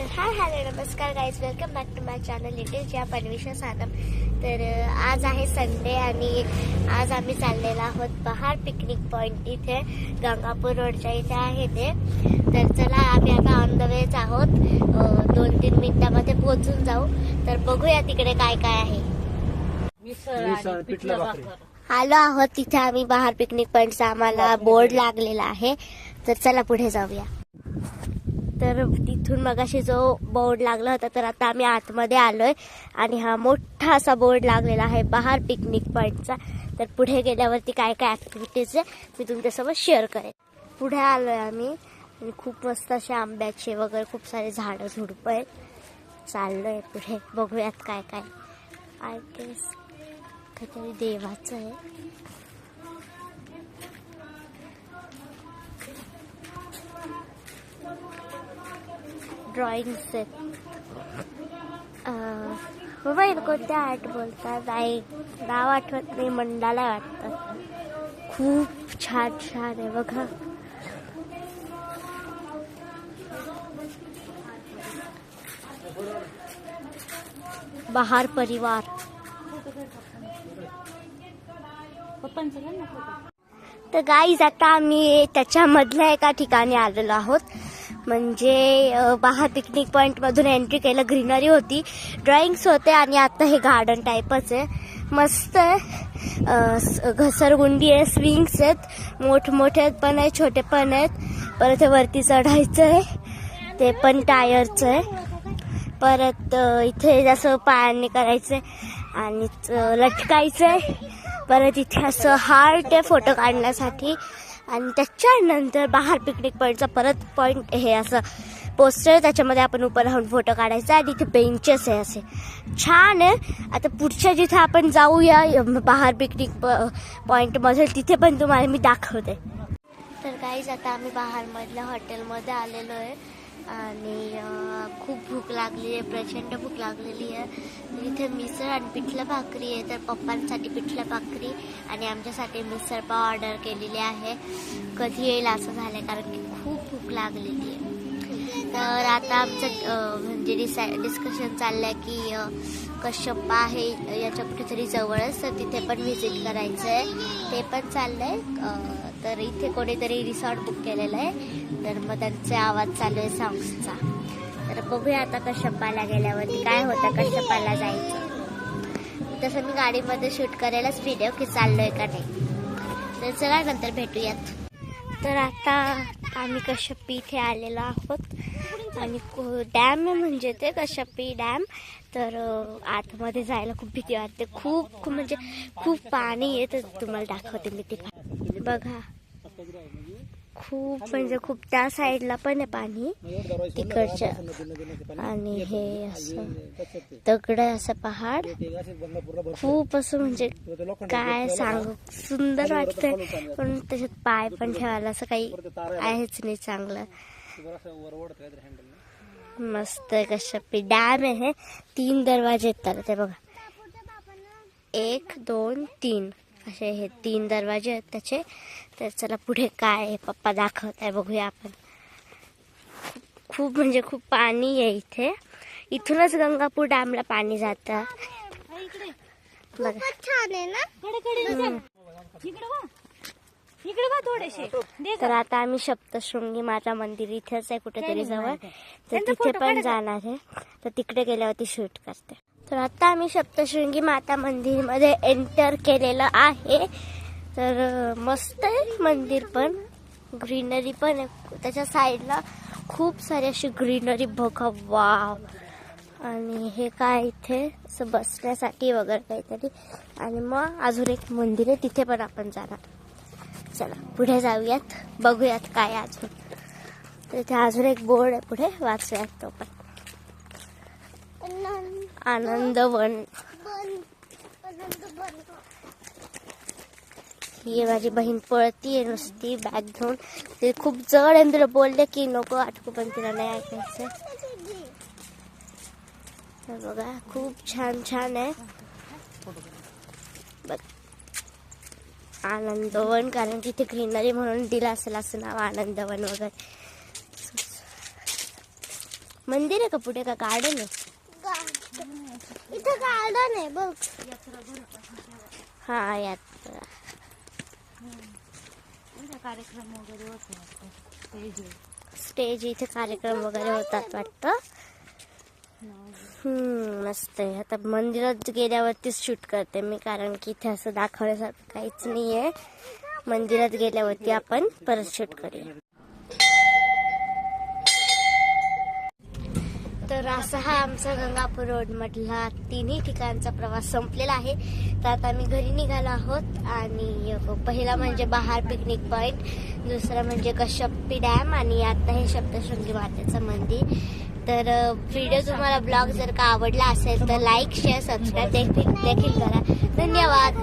तर हॅलो नमस्कार guys, welcome back to my channel it is या परमिशन सानम. तर आज आहे संडे आणि आज आम्ही चाललेलो आहोत बहार पिकनिक पॉईंट. इथे गंगापूर रोडच्या इथे आहे ते. तर चला आम्ही आता ऑन द वेच आहोत. 2-3 मिनिटामध्ये पोहोचून जाऊ. तर बघूया तिकडे काय काय आहे. आलो आहोत तिथे आम्ही बहार पिकनिक पॉईंटचा. आम्हाला बोर्ड लागलेला आहे. तर चला पुढे जाऊया. तर तिथून मगाशी जो बोर्ड लागला होता तर आता आम्ही आतमध्ये आलोय आणि हा मोठा असा बोर्ड लागलेला आहे बहार पिकनिक पॉईंटचा. तर पुढे गेल्यावरती काय काय ऍक्टिव्हिटीज आहे मी तुमच्यासोबत शेअर करेन. पुढे आलोय आम्ही आणि खूप मस्त असे आंब्याचे वगैरे खूप सारे झाडं झुडपं आहेत. चाललोय पुढे, बघूयात काय काय. आय गेस काहीतरी देवाचं आहे. Drawing set. मोबाईल कोणत्या आर्ट बोलतात नाव आठवत नाही. मंडाला वाटतं. खूप छान छान आहे बघा. बहार परिवार. तर गाईज आता आम्ही त्याच्यामधल्या एका ठिकाणी आलेलो आहोत. म्हणजे बहार पिकनिक पॉईंट मधून एंट्री केलं. ग्रीनरी होती, ड्रॉइंग्स होते आणि आता हे गार्डन टाईपच आहे. मस्त आहे. घसरगुंडी आहे, स्विंग्स आहेत, मोठमोठे पण आहे, छोटे पण आहेत. परत वरती चढायचं आहे, ते पण टायरचं आहे. परत इथे जसं पायाने करायचंय आणि लटकायचंय. परत इथे असं हार्ट आहे फोटो काढण्यासाठी. आणि त्याच्यानंतर बहार पिकनिक पॉईंटचा परत पॉईंट हे असं पोस्टर, त्याच्यामध्ये आपण उभं राहून फोटो काढायचा. आणि इथे बेंचेस आहे असे छान आहे. आता पुढच्या जिथे आपण जाऊया बहार पिकनिक पॉईंटमध्ये तिथे पण तुम्हाला मी दाखवते. तर गाईज आता आम्ही बहारमधल्या हॉटेलमध्ये आलेलो आहे आणि खूप भूक लागली आहे, प्रचंड भूक लागलेली आहे. इथे मिसळ आणि पिठलं भाकरी आहे. तर पप्पांसाठी पिठलं भाकरी आणि आमच्यासाठी मिसळ पाव ऑर्डर केलेली आहे. कधी येईल असं झालं आहे कारण की खूप भूक लागलेली आहे. तर आता आमचं म्हणजे डिस्कशन चाललं आहे की कश्यप्पा आहे याच्या कुठेतरी जवळच, तर तिथे पण व्हिजिट करायचं आहे. ते पण चाललं आहे. तर इथे कोणीतरी रिसॉर्ट बुक केलेलं आहे. तर मग त्यांचे आवाज चालू आहे सॉंग्सचा. तर बघूया आता कश्यपाला गेल्यावरती काय होतं. कश्यपाला जायचं तसं मी गाडीमध्ये शूट करायलाच व्हिडिओ की चाललोय का नाही. तर चला नंतर भेटूयात. तर आता आम्ही कश्यपी इथे आलेलो आहोत आणि डॅम म्हणजे ते कश्यपी डॅम. तर आतमध्ये जायला खूप भीती वाटते. खूप म्हणजे खूप पाणी आहे. तर तुम्हाला दाखवते मी ते. बघा खूप म्हणजे खूप त्या साईडला पण आहे पाणी तिकडच्या. आणि हे असं दगड असं पहाड खूप असं म्हणजे काय सांगू, सुंदर वाटतंय. पण त्याच्यात पाय पण ठेवायला असं काही आहेच नाही चांगलं. मस्त कश्यपी डॅम आहे. 3 दरवाजे आहेत ते बघा. 1, 2, 3 असे हे 3 दरवाजे आहेत त्याचे. तर चला पुढे काय आहे पप्पा दाखवत आहे बघूया आपण. खूप म्हणजे खूप पाणी आहे इथे. इथूनच गंगापूर डॅमला पाणी जातं. तर आता आम्ही सप्तशृंगी माता मंदिर इथेच आहे कुठेतरी जवळ. तर तिथे पण जाणार आहे. तर तिकडे गेल्यावरती शूट करते. तर आता आम्ही सप्तशृंगी माता मंदिर मध्ये एंटर केलेलं आहे. तर मस्त आहे मंदिर पण. ग्रीनरी पण आहे त्याच्या साईडला. खूप सारी अशी ग्रीनरी बघा. वाव. आणि हे काय इथे असं बसण्यासाठी वगैरे काहीतरी. आणि मग अजून एक मंदिर आहे तिथे पण आपण जाणार. चला पुढे जाऊयात, बघूयात काय अजून. तर इथे अजून एक बोर्ड आहे पुढे, वाचूयात तो पण. आनंदवन. ही माझी बहीण पळतीये नुसती बॅग घेऊन. ते खूप जड आहे. तिला बोलले की नको आटकू पण तिला नाही ऐकायचं. तर बघा खूप छान छान आहे. बघ आनंदवन, कारण तिथे ग्रीनरी म्हणून दिलं असेल असं नाव आनंदवन वगैरे. मंदिर आहे का पुढे का गार्डन आहे? इथं गार्डन आहे बघ. हा यात्रा कार्यक्रम वगैरे होतो. स्टेज इथे कार्यक्रम वगैरे होतात वाटतं. मस्त आहे. आता मंदिरात गेल्यावरतीच शूट करते मी, कारण की इथे असं दाखवण्यासारखं काहीच नाहीये. मंदिरात गेल्यावरती आपण परत शूट करूया. तर असा हा आमचा गंगापूर रोड मधला तिन्ही ठिकाणचा प्रवास संपलेला आहे. तर आता आम्ही घरी निघालो आहोत. आणि पहिला म्हणजे बहार पिकनिक पॉइंट, दुसरं म्हणजे कश्यपी डॅम, आणि आता हे सप्तशृंगी मातेचं मंदिर. तर व्हिडिओ तुम्हाला ब्लॉग जर का आवडला असेल तर लाईक शेअर सबस्क्राईब देखील करा. धन्यवाद.